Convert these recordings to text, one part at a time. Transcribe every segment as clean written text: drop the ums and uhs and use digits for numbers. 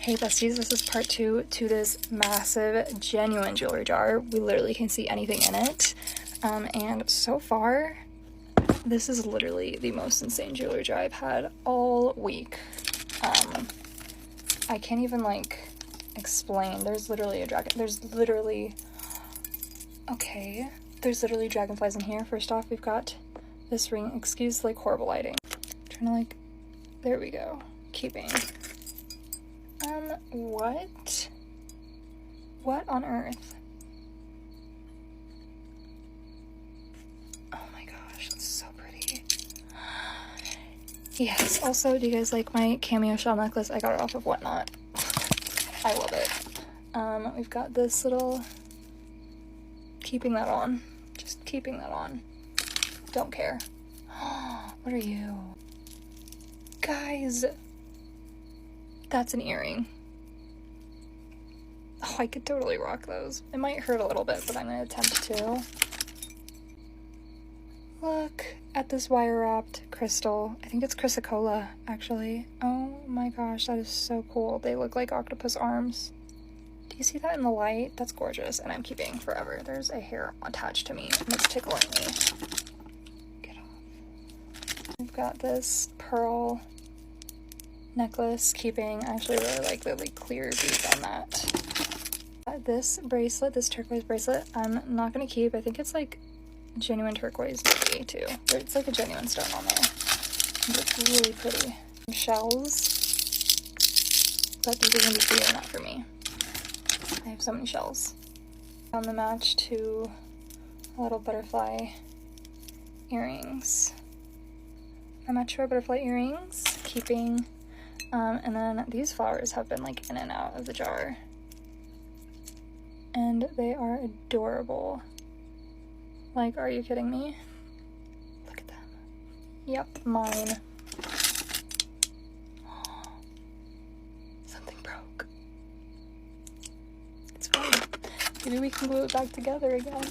Hey besties, this is part 2 to this massive, genuine jewelry jar. We literally can't see anything in it. And so far, this is literally the most insane jewelry jar I've had all week. I can't even, like, explain. There's literally a dragon. There's literally dragonflies in here. First off, we've got this ring. Excuse, like, horrible lighting. I'm trying to, like, there we go. Keeping. What? What on earth? Oh my gosh, that's so pretty. Yes, also, do you guys like my cameo shell necklace? I got it off of Whatnot. I love it. We've got this little, keeping that on. Just keeping that on. Don't care. What are you? Guys, that's an earring. Oh, I could totally rock those. It might hurt a little bit, but I'm gonna attempt to. Look at this wire-wrapped crystal. I think it's chrysocolla, actually. Oh my gosh, that is so cool. They look like octopus arms. Do you see that in the light? That's gorgeous, and I'm keeping forever. There's a hair attached to me, and it's tickling me. Get off. We've got this pearl necklace, keeping. I actually really like the clear bead on that. This bracelet, this turquoise bracelet, I'm not gonna keep. I think it's like genuine turquoise maybe too. It's like a genuine stone on there. And it's really pretty. Shells, but these are gonna be for you and not for me. I have so many shells. Found the match to a little butterfly earrings. A match for butterfly earrings, keeping. And then these flowers have been like in and out of the jar. And they are adorable. Like, are you kidding me? Look at them. Yep, mine. Something broke. It's fine. Maybe we can glue it back together again.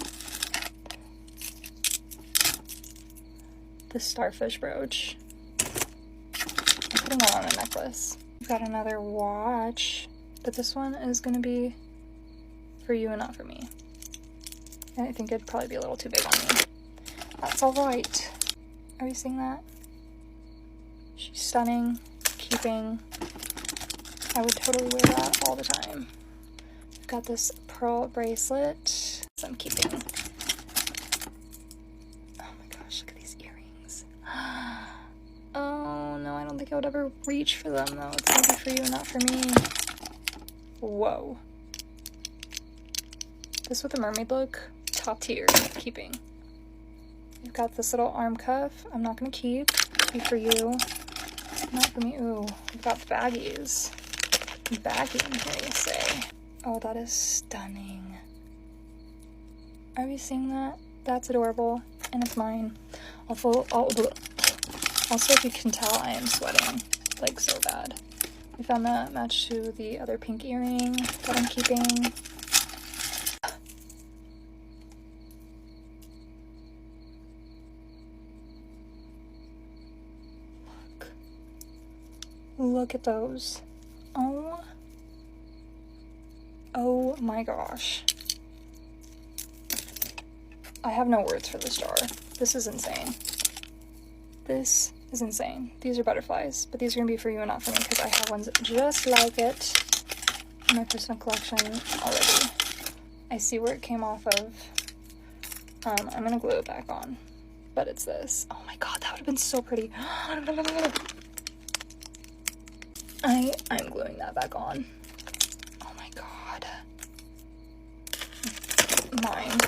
The starfish brooch. I'm putting that on a necklace. We've got another watch, but this one is gonna be for you and not for me. And I think it'd probably be a little too big on me. That's alright. Are we seeing that? She's stunning. Keeping. I would totally wear that all the time. I've got this pearl bracelet. I'm keeping. Oh my gosh, look at these earrings. Oh no, I don't think I would ever reach for them though. It's gonna be for you and not for me. Whoa. This with a mermaid look, top tier, keeping. You've got this little arm cuff. I'm not gonna keep. Be for you, not for me. Ooh, we've got baggies. Bagging, here you say. Oh, that is stunning. Are you seeing that? That's adorable, and it's mine. Also, if you can tell, I am sweating like so bad. We found that match to the other pink earring that I'm keeping. Look at those. Oh my gosh. I have no words for this jar. This is insane. This is insane. These are butterflies, but these are gonna be for you and not for me because I have ones just like it in my personal collection already. I see where it came off of. I'm gonna glue it back on, but it's this. Oh my god, that would have been so pretty. I'm gluing that back on. Oh my god. Mine.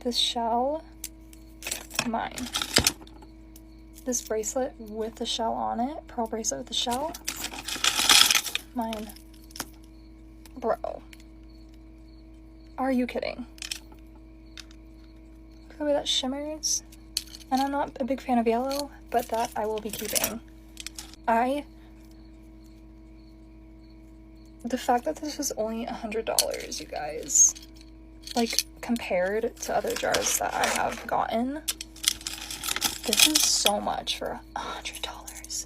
This shell, mine. This bracelet with the shell on it, pearl bracelet with the shell, mine. Bro. Are you kidding? Look at the way that shimmers. And I'm not a big fan of yellow, but that I will be keeping. The fact that this was only $100, you guys, like, compared to other jars that I have gotten, this is so much for $100.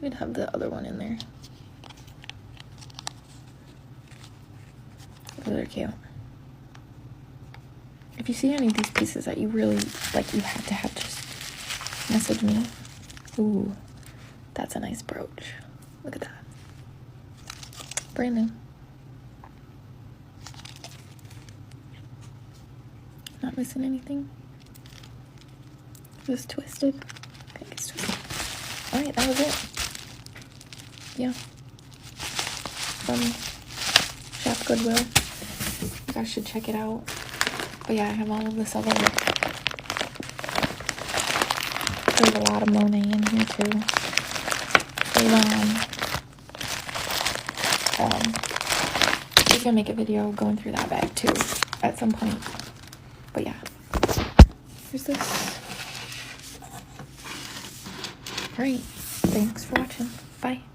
We'd have the other one in there. Those are cute. If you see any of these pieces that you really like, you have to have, just message me. Ooh, that's a nice brooch. Look at that. Brand new. Not missing anything. Just twisted. I think it's twisted. Alright, that was it. Yeah. From Shop Goodwill. You guys should check it out. But yeah, I have all of this other. There's a lot of Monet in here too. We can make a video going through that bag too at some point. But yeah. Here's this. Alright. Thanks for watching. Bye.